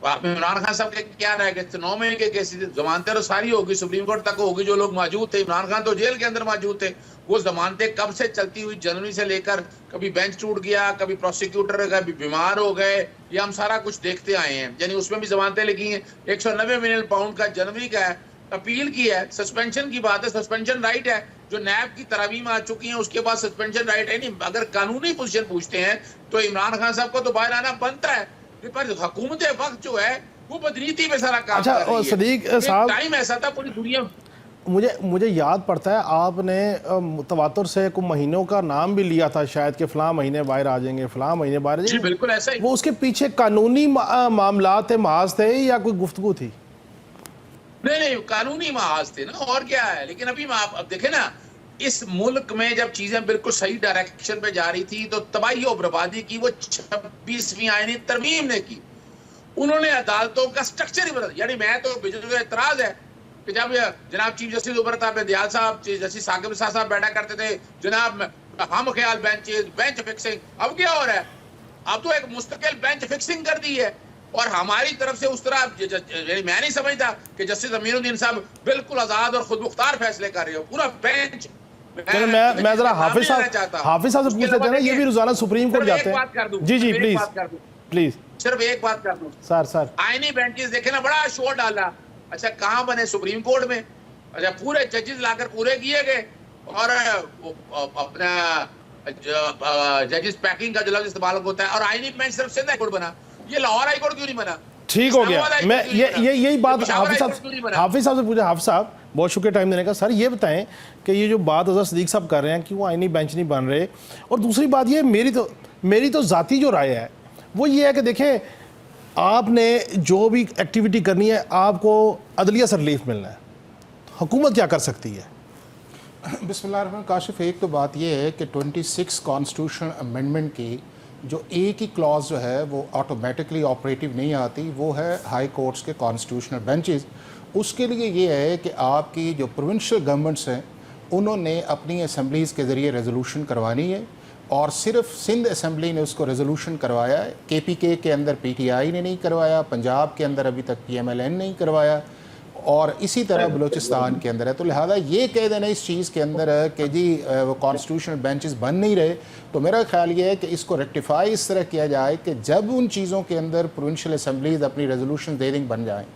इमरान खान साहब के क्या रह गए 9 महीने के केस, जमानतें तो सारी होगी, सुप्रीम कोर्ट तक होगी, जो लोग मौजूद थे, इमरान खान तो जेल के अंदर मौजूद थे, वो जमानतें कब से चलती हुई, जनवरी से लेकर, कभी बेंच टूट गया, कभी प्रोसिक्यूटर कभी बीमार हो गए, ये हम सारा कुछ देखते आए हैं। यानी उसमें भी जमानतें लिखी हैं, 190 मिलियन पाउंड का जनवरी का है, अपील की है, सस्पेंशन की बात है, सस्पेंशन राइट है, जो नैब की तरमीम आ चुकी है उसके बाद सस्पेंशन राइट है नहीं। अगर कानूनी पोजीशन पूछते हैं तो इमरान खान साहब को तो बाहर आना बनता है, पर हुकूमत वक्त जो है वो बदनीति पे सारा काम कर रही है। सदीक साहब, टाइम ऐसा था पूरी दुनिया, मुझे याद पड़ता है आपने तवातुर से कुछ महीनों का नाम भी लिया था शायद कि फ़लाँ महीने बाहर आ जाएंगे, फ़लाँ महीने बाहर आ जी जाएंगे। बिल्कुल ऐसा ही। वो उसके पीछे कानूनी मामला थे, महाज थे, या कोई गुफ्तगू थी? नहीं कानूनी महाज थे ना, और क्या है। लेकिन अभी आप अब देखें ना, इस मुल्क में जब चीजें बिल्कुल सही डायरेक्शन पे जा रही थी तो तबाही और बर्बादी की वो 26वीं आईनी तरमीम ने की। उन्होंने अदालतों का स्ट्रक्चर ही बदल, यानी मैं तो बिजली एतराज है कि जब जनाब चीफ जस्टिस उमर दयाल साहब, चीफ जस्टिस साकिब साहब बैठा करते थे, जनाब हम ख्याल बेंच फिक्सिंग, अब क्या हो रहा है? अब तो एक मुस्तकिल बेंच फिक्सिंग कर दी है। और हमारी तरफ से उस तरह मैं नहीं समझता कि जस्टिस अमीरुद्दीन साहब बिल्कुल आजाद और खुद मुख्तार फैसले कर रहे हो, पूरा बेंच। मैं जरा हाफिज साहब से पूछ लेते हैं ना, ये भी रोजाना सुप्रीम कोर्ट जाते हैं। जी प्लीज सिर्फ एक बात कर दूं सर, आईनी बेंचेस देखे ना, बड़ा शोर डाला। अच्छा कहाँ बने? सुप्रीम कोर्ट में। अच्छा पूरे जजेस लाकर पूरे किए गए, और अपना जजेस पैकिंग का जो लफ्ज इस्तेमाल होता है, और आईनी बेंच सिर्फ सिंध हाई कोर्ट बना, ये लाहौर हाई कोर्ट क्यों नहीं बना? ठीक हो गया। मैं यही बात हाफिज साहब से पूछा। हाफिज साहब बहुत शुक्रिया टाइम देने का। सर ये बताएं कि ये जो बात अजहर सदीक साहब कर रहे हैं कि वो आईनी बेंच नहीं बन रहे, और दूसरी बात ये मेरी तो ज़ाती जो राय है वो ये है कि देखें, आपने जो भी एक्टिविटी करनी है आपको अदलिया से रिलीफ मिलना है, हुकूमत क्या कर सकती है? बिस्मिल्लाह काशिफ, एक तो बात ये है कि 26 कॉन्स्टिट्यूशन अमेंडमेंट की जो एक ही क्लॉज जो है वो ऑटोमेटिकली ऑपरेटिव नहीं आती, वो है हाई कोर्ट्स के कॉन्स्टिट्यूशनल बेंचेस। उसके लिए ये है कि आपकी जो प्रोविंशियल गवर्नमेंट्स हैं उन्होंने अपनी असम्बलीज़ के ज़रिए रेजोल्यूशन करवानी है, और सिर्फ सिंध असम्बली ने उसको रेजोल्यूशन करवाया है। KPK के अंदर PTI ने नहीं करवाया, पंजाब के अंदर अभी तक PMLN नहीं करवाया, और इसी तरह बलूचिस्तान के अंदर है। तो लिहाजा ये कह देना इस चीज़ के अंदर है कि जी वो कॉन्स्टिट्यूशनल बेंचेस बन नहीं रहे, तो मेरा ख्याल ये है कि इसको रेक्टिफाई इस तरह किया जाए कि जब उन चीज़ों के अंदर प्रोविंशियल असम्बलीज अपनी रेजोल्यूशन दे देंगे बन जाएँ।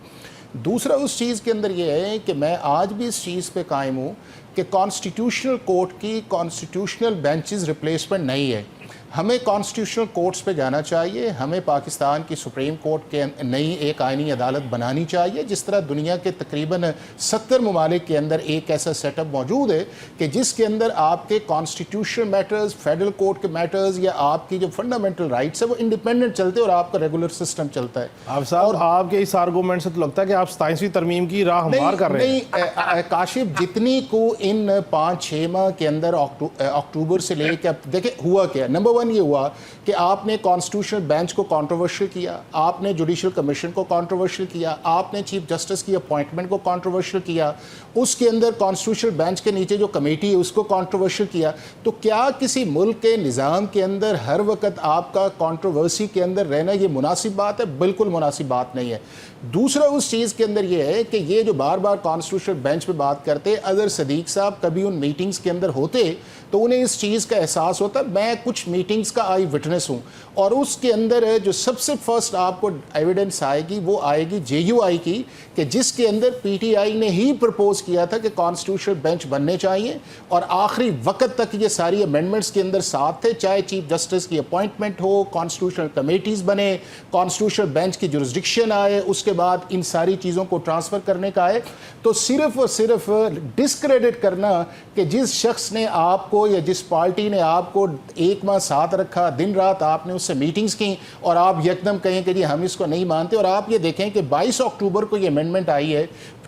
दूसरा उस चीज़ के अंदर ये है कि मैं आज भी इस चीज़ पे कायम हूँ कि कॉन्स्टिट्यूशनल कोर्ट की कॉन्स्टिट्यूशनल बेंचेस रिप्लेसमेंट नहीं है। हमें कॉन्स्टिट्यूशनल कोर्ट्स पे जाना चाहिए, हमें पाकिस्तान की सुप्रीम कोर्ट के नई एक आईनी अदालत बनानी चाहिए, जिस तरह दुनिया के तकरीबन 70 ममालिक के अंदर एक ऐसा सेटअप मौजूद है कि जिसके अंदर आपके कॉन्स्टिट्यूशनल मैटर्स, फेडरल कोर्ट के मैटर्स या आपकी जो फंडामेंटल राइट्स है वो इंडिपेंडेंट चलते और आपका रेगुलर सिस्टम चलता है। आप साहब, और आपके इस आर्गूमेंट से तो लगता है कि आप 27वीं तरमीम की राह हमवार कर रहे हैं। नहीं काशिफ, जितनी को इन 5-6 माह के अंदर अक्टूबर से लेकर अब देखिए हुआ क्या। नंबर 1 ये हुआ कि आपने कॉन्स्टिट्यूशनल बेंच को कंट्रोवर्शियल किया, आपने जुडिशल कमीशन को कंट्रोवर्शियल किया, आपने चीफ जस्टिस की अपॉइंटमेंट को कंट्रोवर्शियल किया, उसके अंदर कॉन्स्टिट्यूशनल बेंच के नीचे जो कमेटी है उसको कंट्रोवर्शियल किया। तो क्या किसी मुल्क के निज़ाम के अंदर हर वक्त आपका कंट्रोवर्सी के अंदर रहना ये मुनासिब बात है? बिल्कुल मुनासिब बात नहीं है। दूसरा उस चीज़ के अंदर ये है कि ये जो बार बार कॉन्स्टिट्यूशनल बेंच पे बात करते, अगर सदीक साहब कभी उन मीटिंग्स के अंदर होते तो उन्हें इस चीज़ का एहसास होता। मैं कुछ मीटिंग्स का आई विटनेस हूँ और उसके अंदर जो सबसे फर्स्ट आपको एविडेंस आएगी वो आएगी JUI की, कि जिसके अंदर PTI ने ही प्रपोज किया था कि कॉन्स्टिट्यूशनल बेंच बनने चाहिए और आखिरी वक्त तक ये सारी अमेंडमेंट्स के अंदर साथ थे, चाहे चीफ जस्टिस की अपॉइंटमेंट हो, कॉन्स्टिट्यूशनल कमेटीज़ बने, कॉन्स्टिट्यूशनल बेंच की जुरिस्डिक्शन आए, उसके बाद इन सारी चीज़ों को ट्रांसफ़र करने का आए। तो सिर्फ और सिर्फ डिस्क्रेडिट करना कि जिस शख्स ने आपको या जिस पार्टी ने आपको 1 माह साथ रखा, दिन रात आपने उससे मीटिंग्स की और आप यकदम कहें कि जी हम इसको नहीं मानते। और आप ये देखें कि 22 अक्टूबर को ये अमेंडमेंट आई है,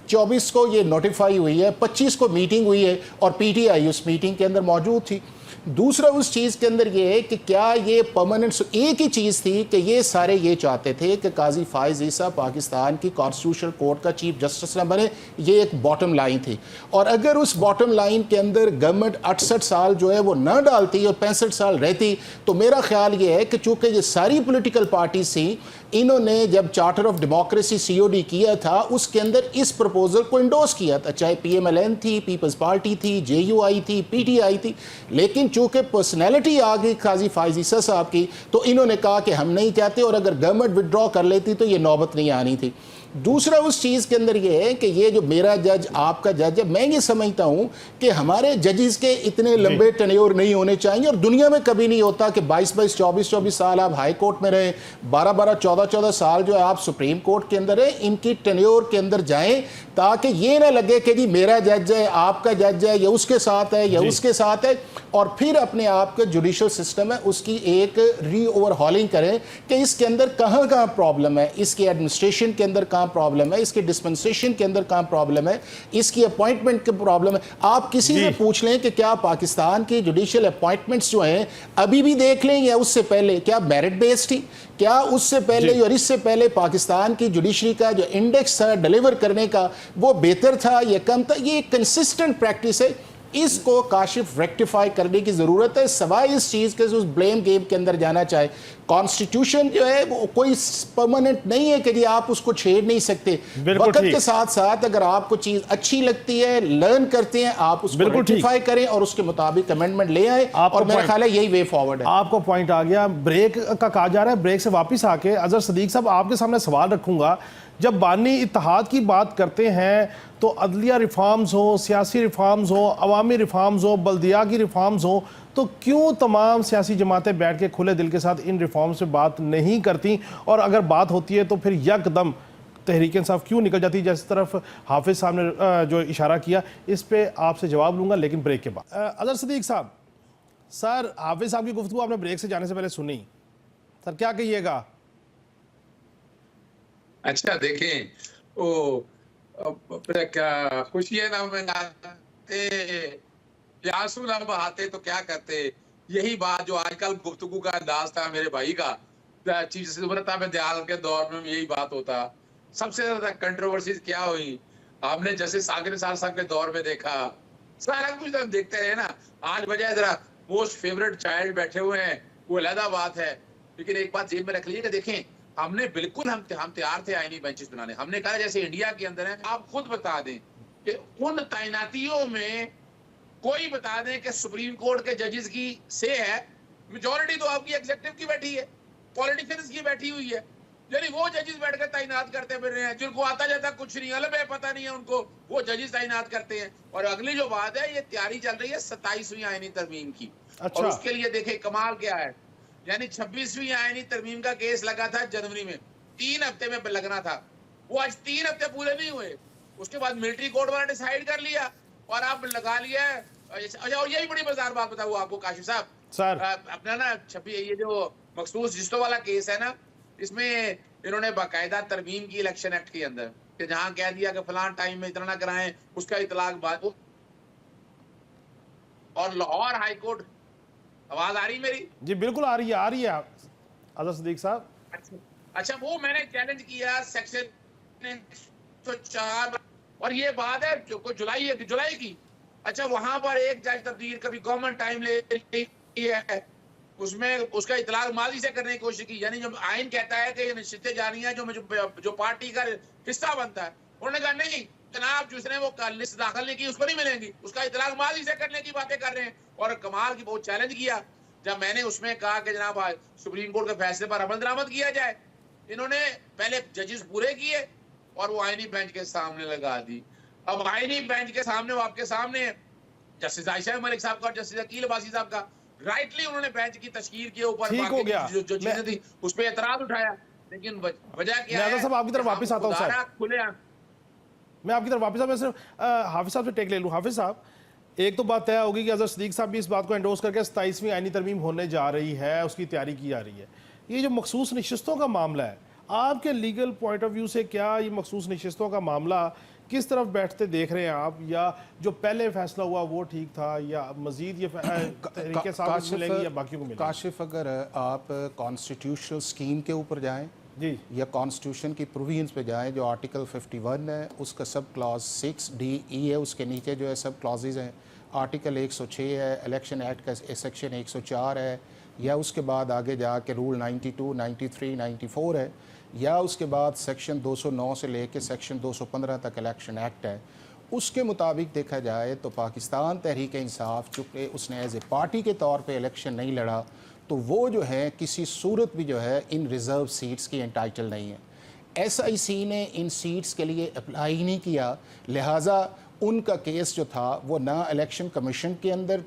24 को ये नोटिफाई हुई है, 25 को मीटिंग हुई है और PTI उस मीटिंग के अंदर मौजूद थी। दूसरा उस चीज़ के अंदर ये है कि क्या ये परमानेंट, एक ही चीज़ थी कि ये सारे ये चाहते थे कि काजी फाइज ईसा पाकिस्तान की कॉन्स्टिट्यूशनल कोर्ट का चीफ जस्टिस न बने। ये एक बॉटम लाइन थी और अगर उस बॉटम लाइन के अंदर गवर्नमेंट 68 साल जो है वो न डालती और 65 साल रहती, तो मेरा ख्याल ये है कि चूँकि ये सारी पोलिटिकल पार्टीज थी, इन्होंने जब चार्टर ऑफ डेमोक्रेसी COD किया था उसके अंदर इस प्रपोजल को इंडोर्स किया था, चाहे PMLN थी, पीपल्स पार्टी थी, JUI थी, PTI थी। लेकिन चूंकि पर्सनैलिटी आ गई काजी फाइज ईसा साहब की, तो इन्होंने कहा कि हम नहीं चाहते और अगर गवर्नमेंट विड्रॉ कर लेती तो ये नौबत नहीं आनी थी। दूसरा उस चीज़ के अंदर ये है कि ये जो मेरा जज आपका जज है, मैं ये समझता हूँ कि हमारे जजेस के इतने लंबे टेन्योर नहीं होने चाहिए और दुनिया में कभी नहीं होता कि 22-22, 24-24 साल आप हाई कोर्ट में रहे, 12-12, 14-14 साल जो है आप सुप्रीम कोर्ट के अंदर है। इनकी टेन्योर के अंदर जाएं ताकि ये ना लगे कि जी मेरा जज है, आपका जज है, या उसके साथ है या उसके साथ है, और फिर अपने आप का जुडिशल सिस्टम है उसकी एक री ओवरहॉलिंग करें कि इसके अंदर कहाँ कहाँ प्रॉब्लम है, इसके एडमिनिस्ट्रेशन के अंदर कहाँ प्रॉब्लम है, इसके डिस्पेंसेशन के अंदर कहाँ प्रॉब्लम है, इसकी अपॉइंटमेंट की प्रॉब्लम है। आप किसी से पूछ लें कि क्या पाकिस्तान की जुडिशियल अपॉइंटमेंट्स जो हैं अभी भी देख लें या उससे पहले क्या मेरिट बेस्ड थी, क्या उससे पहले और इससे पहले पाकिस्तान की जुडिशरी का जो इंडेक्स था डिलीवर करने का वो बेहतर था या कम था। ये कंसिस्टेंट प्रैक्टिस है, इसको काशिफ रेक्टिफाई करने की ज़रूरत है, सवाए इस चीज़ के उस ब्लेम गेम के अंदर जाना चाहे। कॉन्स्टिट्यूशन जो है वो कोई परमानेंट नहीं है कि जी आप उसको छेड़ नहीं सकते। वक्त के साथ साथ अगर आपको चीज़ अच्छी लगती है, लर्न करते हैं, आप उसको रेक्टिफाई करें और उसके मुताबिक अमेंडमेंट ले आए, और मेरा ख्याल है यही वे फॉरवर्ड है। आपको पॉइंट आ गया। ब्रेक का कहा जा रहा है, ब्रेक से वापस आके अजहर सदीक साहब आपके सामने सवाल रखूंगा। जब बानी इत्तेहाद की बात करते हैं तो अदलिया रिफॉर्म्स हो, सियासी रिफॉर्म्स हो, अवामी रिफॉर्म्स हो, बल्दिया की रिफॉर्म्स हो, तो क्यों तमाम सियासी जमातें बैठ के खुले दिल के साथ इन रिफॉर्म्स पे बात नहीं करती, और अगर बात होती है तो फिर यकदम तहरीक इंसाफ क्यों निकल जाती है, जिस तरफ हाफिज साहब ने जो इशारा किया, इस पे आपसे जवाब लूंगा लेकिन ब्रेक के बाद। अजहर सदीक साहब, सर हाफिज साहब की गुफ्तगू आपने ब्रेक से जाने से पहले सुनी, सर क्या कहिएगा? अच्छा देखें, वो क्या खुशी है ना मनाते, आंसू ना बहाते तो क्या करते। यही बात जो आजकल गुफ्तगू का अंदाज था मेरे भाई का, चीफ जस्टिस अहमद दयाल के दौर में यही बात होता। सबसे ज्यादा कंट्रोवर्सीज क्या हुई हमने जस्टिस साकिर निसार साहब के दौर में देखा, सारा कुछ हम देखते रहे ना। आज बजाय जरा मोस्ट फेवरेट चाइल्ड बैठे हुए हैं, वो अलहदा बात है, लेकिन एक बात जेब में रख लीजिए कि देखें हमने बिल्कुल हम तैयार थे आईनी बेंचेस बनाने। हमने कहा जैसे इंडिया के अंदर है, आप खुद बता दें कि उन तैनातियों में कोई बता दें कि सुप्रीम कोर्ट के जजेस की से है, मेजॉरिटी तो आपकी एग्जेक्टिव की बैठी है, पॉलिटिशियंस की बैठी हुई है, यानी वो जजेस बैठकर तैनात करते फिर रहे हैं जिनको आता जाता कुछ नहीं, अलग है पता नहीं है उनको, वो जजेस तैनात करते हैं। और अगली जो बात है, ये तैयारी चल रही है 27वीं आईनी तरमीम की। और उसके लिए देखे कमाल क्या है, यानी 26वीं आईनी तरमीम का केस लगा था जनवरी में, 3 हफ्ते में लगना था, वो आज 3 हफ्ते पूरे नहीं हुए। उसके बाद मिलिट्री कोर्ट वाला डिसाइड कर लिया और आप लगा लिया। अच्छा, और यही बड़ी मजेदार बात बताऊँ आपको काशिफ साहब, सर अपना ना ये जो मखसूस जिस्तों वाला केस है ना, इसमें इन्होंने बाकायदा तरमीम की इलेक्शन एक्ट के अंदर कि जहां कह दिया कि फलान टाइम में इतना ना कराएं, उसका इतलाक बाद और लाहौर हाई कोर्ट, आवाज आ रही मेरी? जी बिल्कुल आ रही है अजहर सिद्दीक साहब। अच्छा, वो मैंने चैलेंज किया सेक्शन 104, और ये बात है जो जुलाई की। अच्छा, वहां पर एक जज तब्दील, कभी गवर्नमेंट टाइम ले रही है, उसमें उसका इतलाक माजी से करने की कोशिश की, यानी जब आइन कहता है कि ये निश्चितें जारी हैं जो पार्टी का हिस्सा बनता है, उन्होंने कहा नहीं जनाब, जिसने वो लिस्ट दाखिल नहीं की उसको नहीं मिलेंगी, उसका इतलाक माजी से करने की बातें कर रहे हैं। और कमाल की बहुत चैलेंज किया जब मैंने उसमें कहा कि जनाब सुप्रीम कोर्ट के फैसले पर अमल दरामद किया जाए। इन्होंने पहले जजेस पूरे किए और वो आईनी बेंच के सामने लगा दी। अब आईनी बेंच के सामने, वो आपके सामने है, जस्टिस आयशा मलिक साहब का और जस्टिस अकील अब्बासी साहब का, राइटली उन्होंने बेंच की तशकील के ऊपर ठीक हो गया, जो चीजें थी उस पर एतराज उठाया, लेकिन वजह क्या है? साहब आपकी तरफ वापस आता हूं सर, खुले मैं आपकी तरफ वापस, मैं सिर्फ हाफिज साहब से टेक ले लूँ। हाफिज साहब, एक तो बात तय होगी कि अजहर सिद्दीक साहब भी इस बात को एंडोर्स करके 27वीं आईनी तरमीम होने जा रही है, उसकी तैयारी की जा रही है। ये जो मखसूस नशिस्तों का मामला है, आपके लीगल पॉइंट ऑफ व्यू से क्या ये मखसूस नशिस्तों का मामला किस तरफ बैठते देख रहे हैं आप, या जो पहले फैसला हुआ वो ठीक था, या मजीद ये तरीके साबित मिलेंगे या बाकियों को मिलेंगे? काशिफ, अगर आप कॉन्स्टिट्यूशनल स्कीम के ऊपर जाएं जी, या कॉन्स्टिट्यूशन की प्रोविजंस पे जाएं, जो आर्टिकल 51 है उसका सब क्लॉज 6D-E है, उसके नीचे जो है सब क्लॉजेज हैं। आर्टिकल 106 है, इलेक्शन एक्ट का सेक्शन 104 है, या उसके बाद आगे जाके रूल 92, 93, 94 है, या उसके बाद सेक्शन 209 से लेके सेक्शन 215 तक इलेक्शन एक्ट है। उसके मुताबिक देखा जाए तो पाकिस्तान तहरीक इंसाफ, चूँकि उसने एज ए पार्टी के तौर पे इलेक्शन नहीं लड़ा, तो वो जो है किसी सूरत भी जो है इन रिज़र्व सीट्स की एंटाइटल नहीं है। SIC ने इन सीट्स के लिए अप्लाई नहीं किया, लिहाजा उनका केस जो था वो ना इलेक्शन कमीशन के अंदर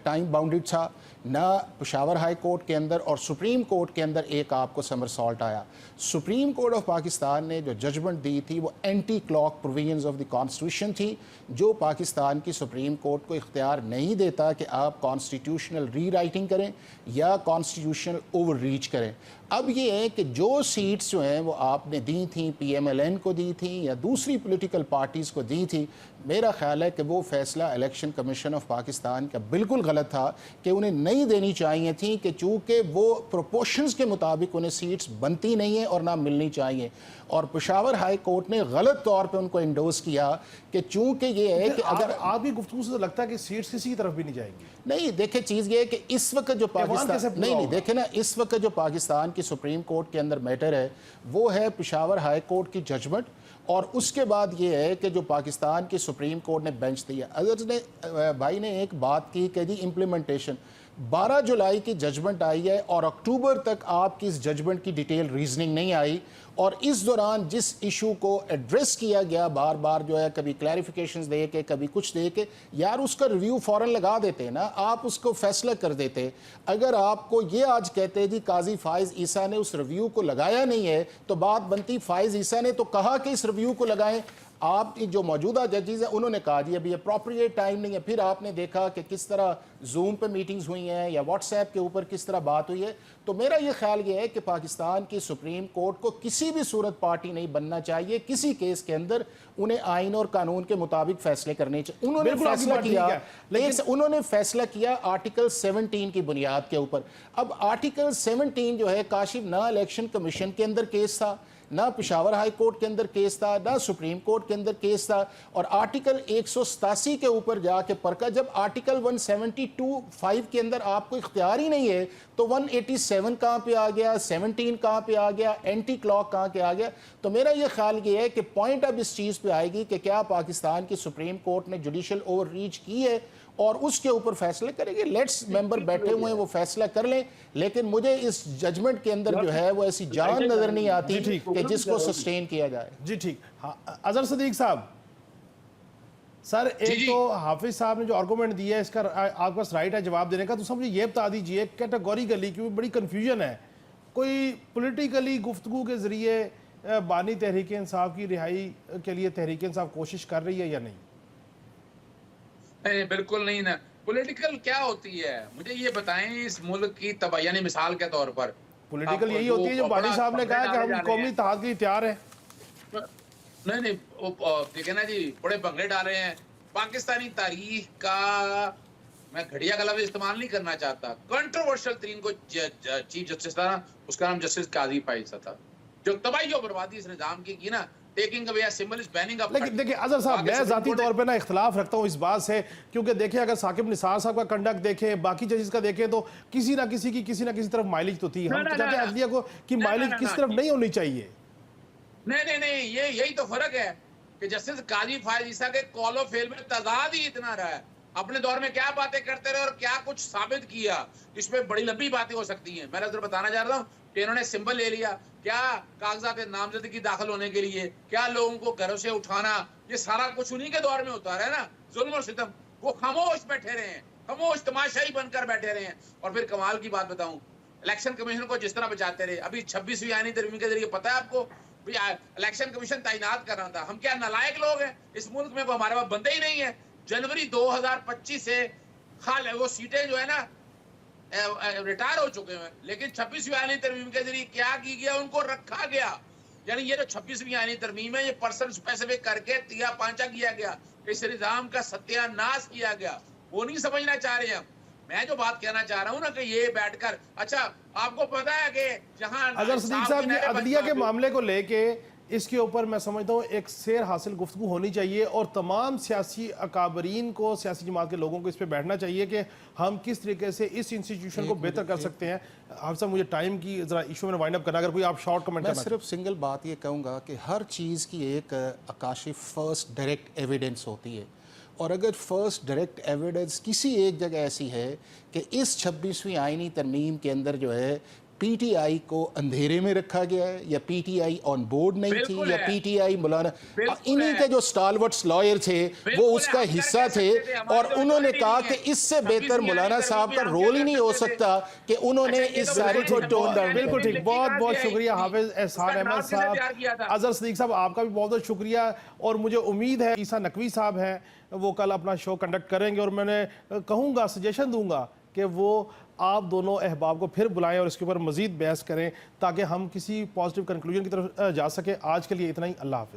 टाइम बाउंडेड था, ना पेशावर हाई कोर्ट के अंदर, और सुप्रीम कोर्ट के अंदर एक आपको समरसॉल्ट आया। सुप्रीम कोर्ट ऑफ पाकिस्तान ने जो जजमेंट दी थी वो anti clock provisions of the constitution थी, जो पाकिस्तान की सुप्रीम कोर्ट को इख्तियार नहीं देता कि आप कॉन्स्टिट्यूशनल री राइटिंग करें या कॉन्स्टिट्यूशनल ओवर रीच करें। अब ये है कि जो सीट्स जो हैं वो आपने दी थी, PMLN को दी थी या दूसरी पॉलिटिकल पार्टीज़ को दी थी, मेरा ख्याल है कि वो फैसला इलेक्शन कमीशन ऑफ पाकिस्तान का बिल्कुल गलत था कि उन्हें नहीं देनी चाहिए थी, कि चूँकि वो प्रोपोर्शंस के मुताबिक उन्हें सीट्स बनती नहीं है और ना मिलनी चाहिए। और पेशावर हाई कोर्ट ने गलत तौर पे उनको इंडोर्स किया कि चूँकि ये है कि अगर आपकी गुफ्तगू से तो लगता है कि सीट्स किसी की तरफ भी नहीं जाएंगी। नहीं, देखे चीज़ ये है कि इस वक्त जो पाकिस्तान नहीं देखे ना, इस वक्त जो पाकिस्तान की सुप्रीम कोर्ट के अंदर मैटर है वो है पेशावर हाई कोर्ट की जजमेंट, और उसके बाद ये है कि जो पाकिस्तान की सुप्रीम कोर्ट ने बेंच दिया। अजहर भाई ने एक बात की कि जी इम्प्लीमेंटेशन 12 जुलाई की जजमेंट आई है और अक्टूबर तक आपकी इस जजमेंट की डिटेल रीजनिंग नहीं आई, और इस दौरान जिस इशू को एड्रेस किया गया बार बार जो है, कभी क्लैरिफिकेशंस दे के कभी कुछ दे के, यार उसका रिव्यू फ़ौरन लगा देते ना, आप उसको फैसला कर देते। अगर आपको ये आज कहते जी काजी फाइज ईसा ने उस रिव्यू को लगाया नहीं है, तो बात बनती फाइज ईसा ने तो कहा कि इस रिव्यू को लगाएं। आप जो मौजूदा जजेस हैं उन्होंने कहा जी अभी अप्रोप्रिएट टाइम नहीं है। फिर आपने देखा कि किस तरह जूम पे मीटिंग्स हुई हैं या व्हाट्सएप के ऊपर किस तरह बात हुई है। तो मेरा ये ख्याल ये है कि पाकिस्तान की सुप्रीम कोर्ट को किसी भी सूरत पार्टी नहीं बनना चाहिए, किसी केस के अंदर उन्हें आइन और कानून के मुताबिक फैसले करने चाहिए। उन्होंने फैसला किया, लेकिन उन्होंने फैसला किया आर्टिकल 17 की बुनियाद के ऊपर। अब आर्टिकल 17 जो है काशिफ, ना इलेक्शन कमीशन के अंदर केस था, ना पेशावर हाई कोर्ट के अंदर केस था, ना सुप्रीम कोर्ट के अंदर केस था, और आर्टिकल 187 के ऊपर जाके परखा। जब आर्टिकल 172(5) के अंदर आपको इख्तियार ही नहीं है, तो 187 कहाँ पे आ गया, 17 कहाँ पे आ गया, एंटी क्लॉक कहाँ पे आ गया। तो मेरा ये ख्याल ये है कि पॉइंट अब इस चीज़ पे आएगी कि क्या पाकिस्तान की सुप्रीम कोर्ट ने जुडिशल ओवर रीच की है, और उसके ऊपर फैसले करेंगे। लेट्स मेंबर बैठे हुए हैं, वो फैसला कर लें, लेकिन मुझे इस जजमेंट के अंदर जो है वो ऐसी जान नजर नहीं आती कि जिसको सस्टेन किया जाए। जी ठीक। हाँ, अजहर सिद्दीक साहब, सर एक तो हाफिज साहब ने जो आर्गूमेंट दिया है इसका आपके पास राइट है जवाब देने का, तो मुझे ये बता दीजिए कैटेगोरिकली, क्योंकि बड़ी कंफ्यूजन है, कोई पॉलिटिकली गुफ्तगू के जरिए बानी तहरीक इंसाफ की रिहाई के लिए तहरीक इंसाफ कोशिश कर रही है या नहीं? नहीं, बिल्कुल नहीं ना। पॉलिटिकल क्या होती है मुझे ये बताएं, इस मुल्क की तबाही, यानी मिसाल के तौर पर पॉलिटिकल यही होती है जो बानी साहब ने कहा कि हम कौमी इत्तेहाद के लिए तैयार हैं। नहीं, ठीक है ना जी, बड़े भंगड़े डाले हैं। पाकिस्तानी तारीख का मैं घटिया का लफ्ज इस्तेमाल नहीं करना चाहता, कंट्रोवर्शियल तरीन को चीफ जस्टिस था ना, उसका नाम जस्टिस काजी फाइजा था, जो तबाही और बर्बादी इस निजाम की ना, taking away symbol is banning up. लेकिन देखिए अजहर साहब, मैं जाती तौर पे ना इख्तलाफ रखता हूँ इस बात से, क्योंकि देखिए अगर साकिब निसार साहब का कंडक्ट देखें, बाकी जजेस का देखें, तो किसी ना किसी तरफ माइलेज तो थी। हम तो चाहते हैं अदलिया को कि माइलेज किस तरफ नहीं होनी चाहिए। नहीं, ये यही तो फर्क है कि जस्टिस काजी फायज ईसा के कॉल ऑफ फेल में तजाद ही इतना रहा है। अपने दौर में क्या बातें करते रहे और क्या कुछ साबित किया, इसमें बड़ी लंबी बातें हो सकती हैं। मैं बताना चाह रहा हूँ कि इन्होंने सिंबल ले लिया, क्या कागजात नामजदगी दाखिल होने के लिए, क्या लोगों को घरों से उठाना, ये सारा कुछ उन्हीं के दौर में होता रहा है ना, जुल्म और सितम। वो खामोश बैठे रहे हैं, खामोश तमाशाई बनकर बैठे रहे हैं। और फिर कमाल की बात बताऊं, इलेक्शन कमीशन को जिस तरह बचाते रहे, अभी 26वीं आईनी तरमीम के जरिए पता है आपको, इलेक्शन कमीशन तैनात करना था। हम क्या नालायक लोग हैं इस मुल्क में, हमारे पास बंदे ही नहीं है। जनवरी 2025 से खाल वो सीटें जो है ना रिटायर हो चुके हैं, लेकिन 26वीं आईनी तरमीम के जरिए क्या की गया, उनको रखा गया। यानी ये जो 26वीं आईनी तरमीम है, ये पर्सन स्पेसिफिक करके तिया पांचा किया गया, इस निजाम का सत्यानाश किया गया। वो नहीं समझना चाह रहे हम। मैं जो बात कहना चाह रहा हूं ना कि ये बैठकर, अच्छा आपको पता है कि जहां अजहर सिद्दीक साहब, ये अदलिया के मामले को लेके इसके ऊपर मैं समझता हूँ एक सेर हासिल गुफ्तगू होनी चाहिए और तमाम सियासी अकाबरीन को, सियासी जमात के लोगों को इस पर बैठना चाहिए कि हम किस तरीके से इस इंस्टीट्यूशन को बेहतर कर सकते हैं। आप सब मुझे टाइम की जरा इशू में वाइंड अप करना, अगर कोई आप शॉर्ट कमेंट मैं करना। सिर्फ सिंगल बात ये कहूँगा कि हर चीज़ की एक आकाशी फर्स्ट डायरेक्ट एविडेंस होती है, और अगर फर्स्ट डायरेक्ट एविडेंस किसी एक जगह ऐसी है कि इस 26वीं आईनी तरमीम के अंदर जो है पीटीआई को अंधेरे में रखा गया है, या पीटीआई ऑन बोर्ड नहीं थी, या पीटीआई मौलाना इन्हीं के जो स्टालवर्ट्स लॉयर थे वो उसका हिस्सा थे, और उन्होंने कहा कि इससे बेहतर मौलाना साहब का रोल ही नहीं हो सकता कि उन्होंने इस सारे को टोन डाउन। बिल्कुल ठीक, बहुत बहुत शुक्रिया हाफिज एहसान अहमद साहब। अजहर सिद्दीक साहब, आपका भी बहुत बहुत शुक्रिया। और मुझे उम्मीद है ईसा नकवी साहब हैं, वो कल अपना शो कंडक्ट करेंगे, और मैंने कहूँगा, सजेशन दूंगा कि वो आप दोनों अहबाब को फिर बुलाएं और इसके ऊपर मज़ीद बहस करें, ताकि हम किसी पॉजिटिव कंक्लूजन की तरफ जा सकें। आज के लिए इतना ही, अल्लाह हाफिज़।